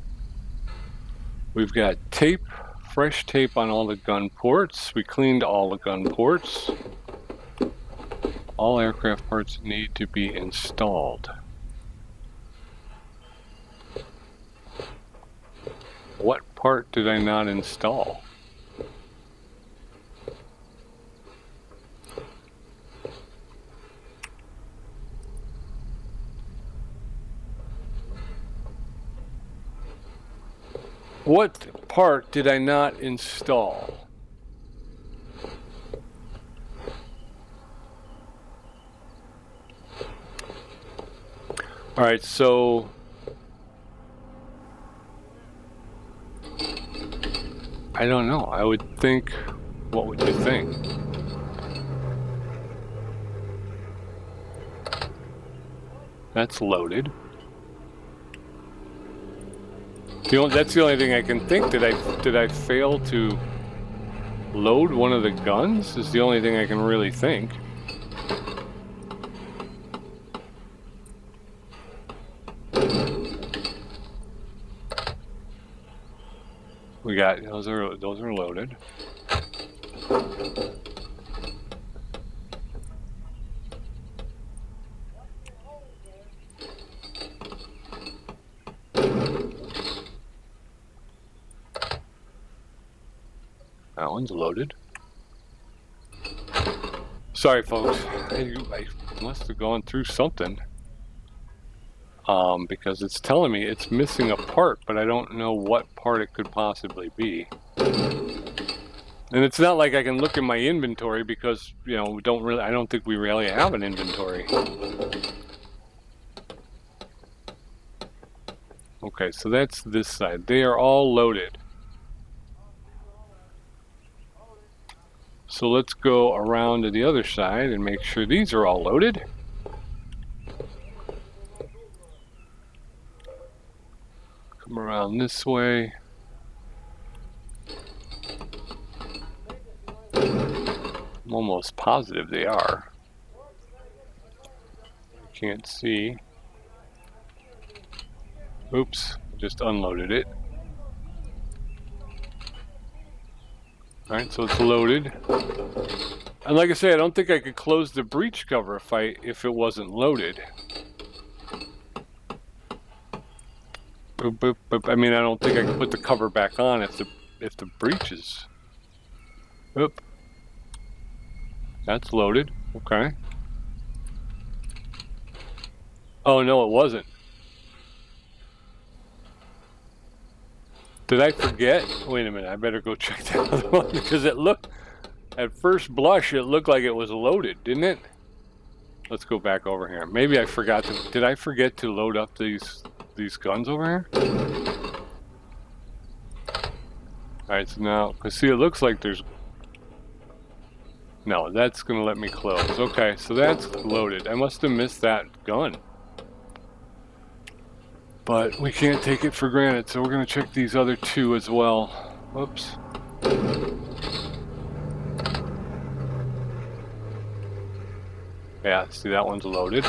We've got tape, fresh tape on all the gun ports. We cleaned all the gun ports. All aircraft parts need to be installed. What part did I not install? What part did I not install? All right, so I don't know. I would think, what would you think? That's loaded. That's the only thing I can think. Did I fail to load one of the guns? Is the only thing I can really think. We got those are loaded. That one's loaded. Sorry, folks. I must have gone through something. Because it's telling me it's missing a part, but I don't know what part it could possibly be. And it's not like I can look in my inventory because, you know, I don't think we really have an inventory. Okay, so that's this side. They are all loaded. So let's go around to the other side and make sure these are all loaded. Come around this way. I'm almost positive they are. I can't see. Oops, just unloaded it. Alright, so it's loaded. And like I say, I don't think I could close the breech cover if it wasn't loaded. Boop, boop, boop. I mean, I don't think I can put the cover back on if the breech is. Oop. That's loaded. Okay. Oh no, it wasn't. Did I forget? Wait a minute. I better go check that other one because it looked. At first blush, it looked like it was loaded, didn't it? Let's go back over here. Maybe I forgot to. Did I forget to load up these guns over here? All right, so now, cause see, it looks like there's. No, that's gonna let me close. Okay, so that's loaded. I must have missed that gun. But we can't take it for granted, so we're gonna check these other two as well. Whoops. Yeah, see, that one's loaded.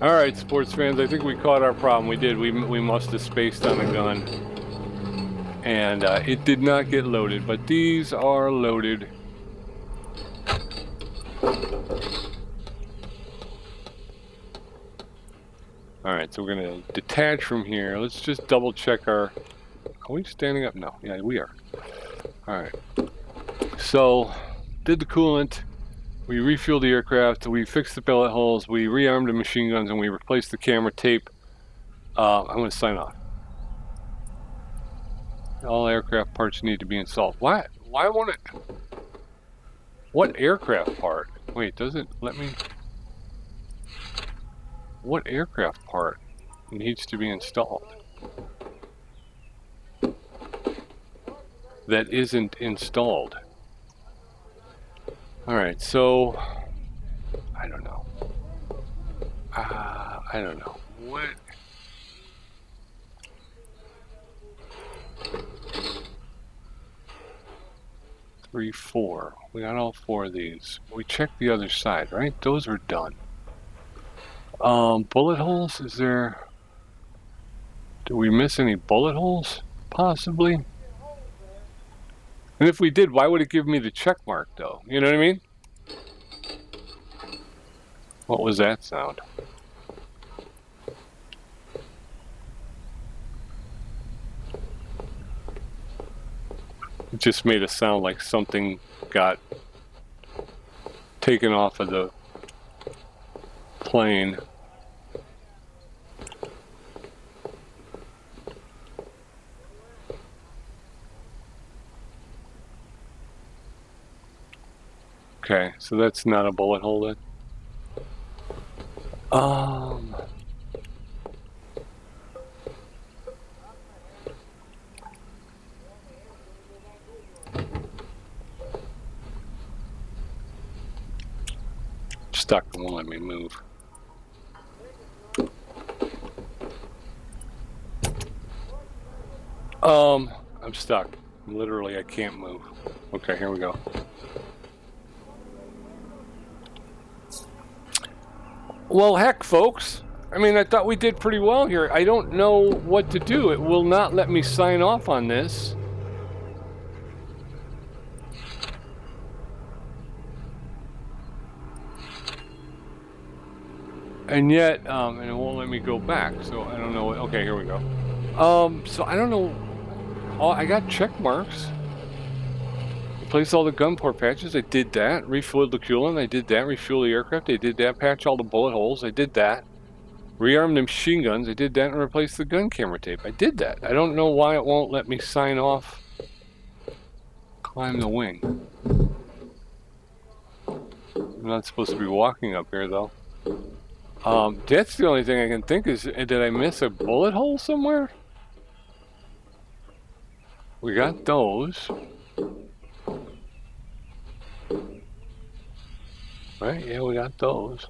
All right, sports fans, I think we caught our problem. We did. We must have spaced on a gun. And it did not get loaded, but these are loaded. All right, so we're gonna detach from here. Let's just double check our. Are we standing up? No. Yeah, we are. All right. So, did the coolant. We refueled the aircraft. We fixed the pellet holes. We rearmed the machine guns, and we replaced the camera tape. I'm gonna sign off. All aircraft parts need to be installed. Why won't it? What aircraft part? Wait, does it let me? What aircraft part needs to be installed? That isn't installed. All right, so I don't know. I don't know. What? Three, four. We got all four of these. We checked the other side, right? Those are done. Bullet holes, is there... Did we miss any bullet holes? Possibly. And if we did, why would it give me the check mark, though? You know what I mean? What was that sound? It just made a sound like something got taken off of the plane. Okay, so that's not a bullet hole then. Stuck, it won't let me move. I'm stuck. Literally, I can't move. Okay, here we go. Well, heck, folks. I mean, I thought we did pretty well here. I don't know what to do. It will not let me sign off on this. And yet, and it won't let me go back. So I don't know. Okay, here we go. So I don't know. Oh, I got check marks. Replace all the gun port patches. I did that. Refueled the coolant. I did that. Refuel the aircraft. I did that. Patch all the bullet holes. I did that. Rearm the machine guns. I did that. And replace the gun camera tape. I did that. I don't know why it won't let me sign off. Climb the wing. I'm not supposed to be walking up here, though. That's the only thing I can think is, did I miss a bullet hole somewhere? We got those. Right, yeah, we got those.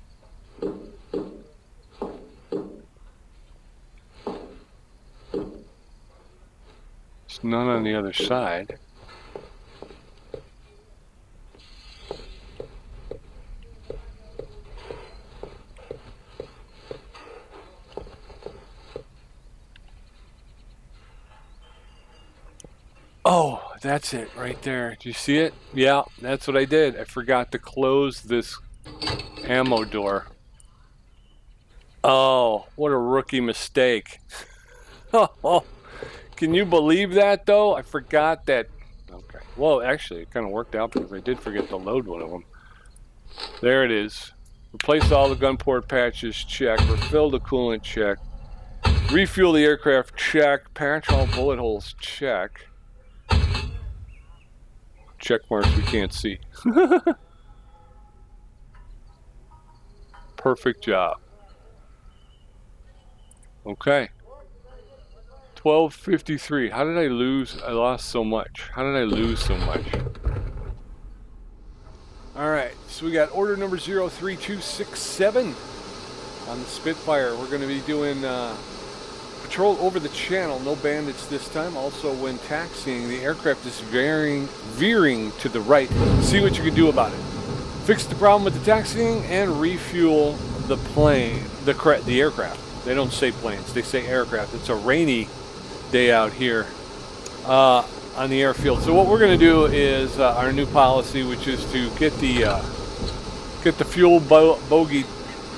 There's none on the other side. Oh, that's it right there. Do you see it? Yeah, that's what I did. I forgot to close this ammo door. Oh, what a rookie mistake. Oh, can you believe that, though? I forgot that. Okay. Well, actually, it kind of worked out because I did forget to load one of them. There it is. Replace all the gun port patches, check. Refill the coolant, check. Refuel the aircraft, check. Patch all bullet holes, check. Check marks we can't see. Perfect job. Okay. 12:53. How did I lose? I lost so much. How did I lose so much? All right. So we got order number 03267 on the Spitfire. We're going to be doing patrol over the channel. No bandits this time. Also, when taxiing, the aircraft is veering to the right. See what you can do about it. Fix the problem with the taxiing and refuel the plane, the aircraft. They don't say planes, they say aircraft. It's a rainy day out here on the airfield. So what we're going to do is our new policy, which is to get the fuel bogey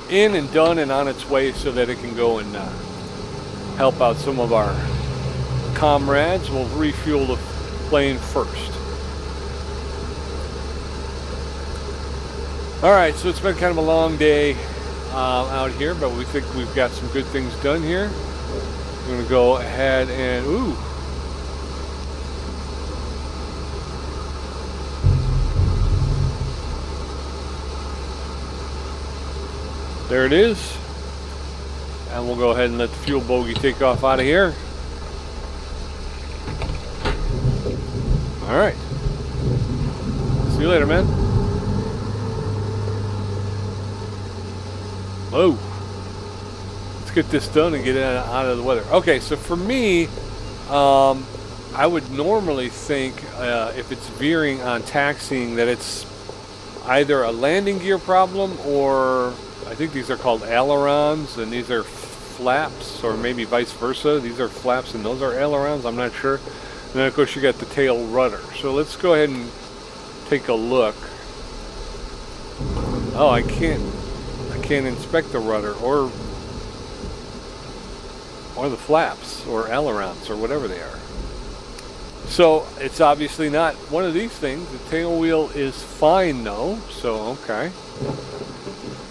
in and done and on its way so that it can go and help out some of our comrades. We'll refuel the plane first. All right, so it's been kind of a long day out here, but we think we've got some good things done here. We're going to go ahead and, ooh. There it is. And we'll go ahead and let the fuel bogey take off out of here. All right. See you later, man. Whoa. Let's get this done and get out of the weather. Okay, so for me, I would normally think if it's veering on taxiing that it's either a landing gear problem or I think these are called ailerons and these are flaps, or maybe vice versa. These are flaps and those are ailerons. I'm not sure. And then of course you got the tail rudder. So let's go ahead and take a look. Oh, I can't inspect the rudder or the flaps or ailerons or whatever they are. So it's obviously not one of these things. The tail wheel is fine though, so okay.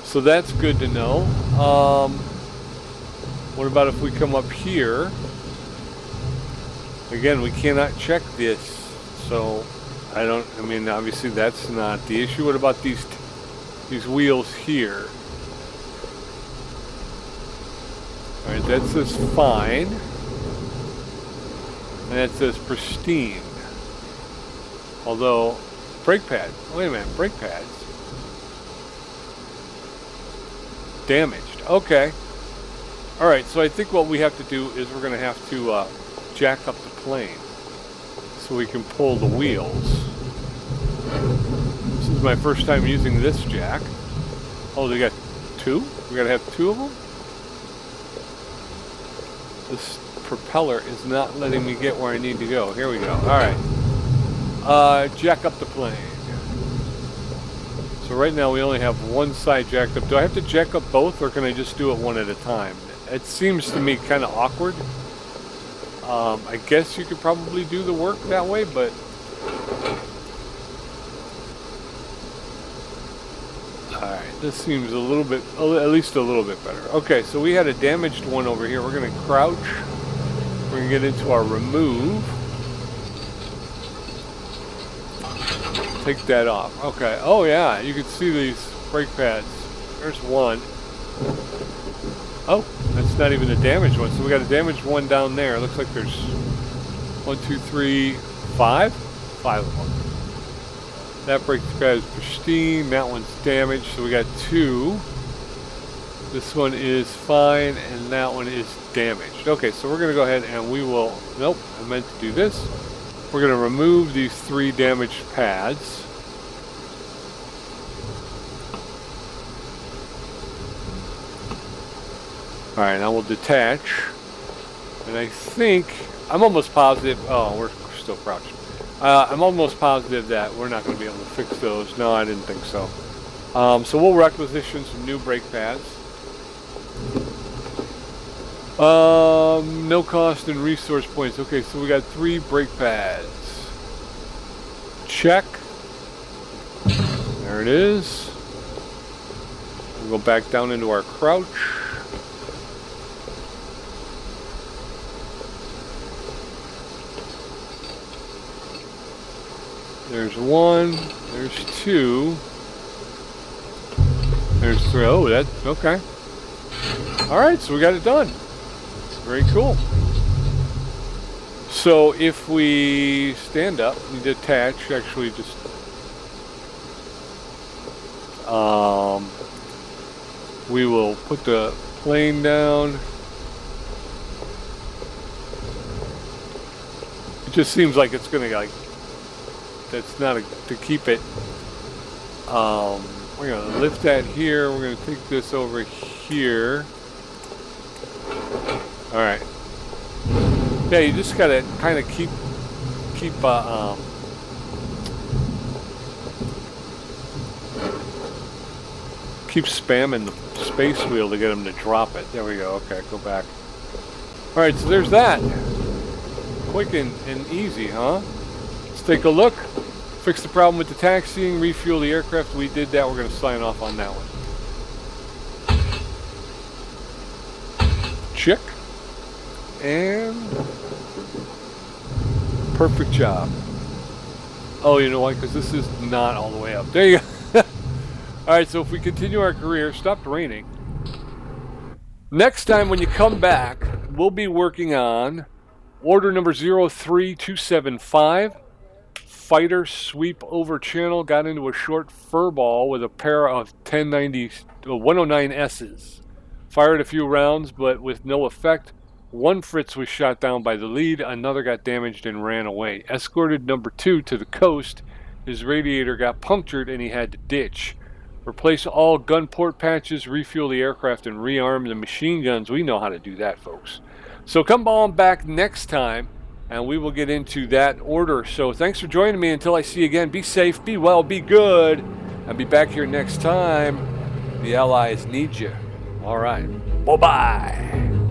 So that's good to know. What about if we come up here? Again, we cannot check this, so I mean, obviously that's not the issue. What about these wheels here? All right, that says fine. And that says pristine. Although, brake pad. Wait a minute, brake pads. Damaged. Okay. All right, so I think what we have to do is we're going to have to jack up the plane so we can pull the wheels. This is my first time using this jack. Oh, they got two? We got to have two of them? This propeller is not letting me get where I need to go. Here we go. All right. Jack up the plane. So right now we only have one side jacked up. Do I have to jack up both, or can I just do it one at a time? It seems to me kind of awkward. I guess you could probably do the work that way, but alright, this seems a little bit, at least a little bit better. Okay, so we had a damaged one over here. We're going to crouch. We're going to get into our remove. Take that off. Okay. Oh yeah, you can see these brake pads. There's one. Oh, that's not even a damaged one. So we got a damaged one down there. It looks like there's 1, 2, 3, 5? 5 of them. That brake pad is pristine. That one's damaged. So we got 2. This one is fine, and that one is damaged. Okay, so we're going to go ahead and we will... Nope, I meant to do this. We're going to remove these 3 damaged pads. Alright, now we'll detach. And I think, I'm almost positive, oh, we're still crouched. I'm almost positive that we're not going to be able to fix those. No, I didn't think so. So we'll requisition some new brake pads. No cost and resource points. Okay, so we got 3 brake pads. Check. There it is. We'll go back down into our crouch. There's 1. There's 2. There's 3. Oh, that's okay. All right, so we got it done. Very cool. So if we stand up and detach, actually just we will put the plane down. It just seems like it's gonna that's not to keep it. We're gonna lift that here. We're gonna take this over here. All right. Yeah, you just gotta kind of keep spamming the space wheel to get them to drop it. There we go. Okay, go back. All right, so there's that. Quick and easy, huh? Let's take a look. Fix the problem with the taxiing, refuel the aircraft. We did that. We're going to sign off on that one. Check. And perfect job. Oh, you know what? Because this is not all the way up. There you go. All right, so if we continue our career, stopped raining. Next time when you come back, we'll be working on order number 03275. Fighter sweep over channel, got into a short furball with a pair of 109Ss. Fired a few rounds, but with no effect. One Fritz was shot down by the lead, another got damaged and ran away. Escorted number 2 to the coast. His radiator got punctured and he had to ditch. Replace all gun port patches, refuel the aircraft, and rearm the machine guns. We know how to do that, folks. So come on back next time, and we will get into that order. So thanks for joining me. Until I see you again, be safe, be well, be good, and be back here next time. The Allies need you. All right. Bye-bye.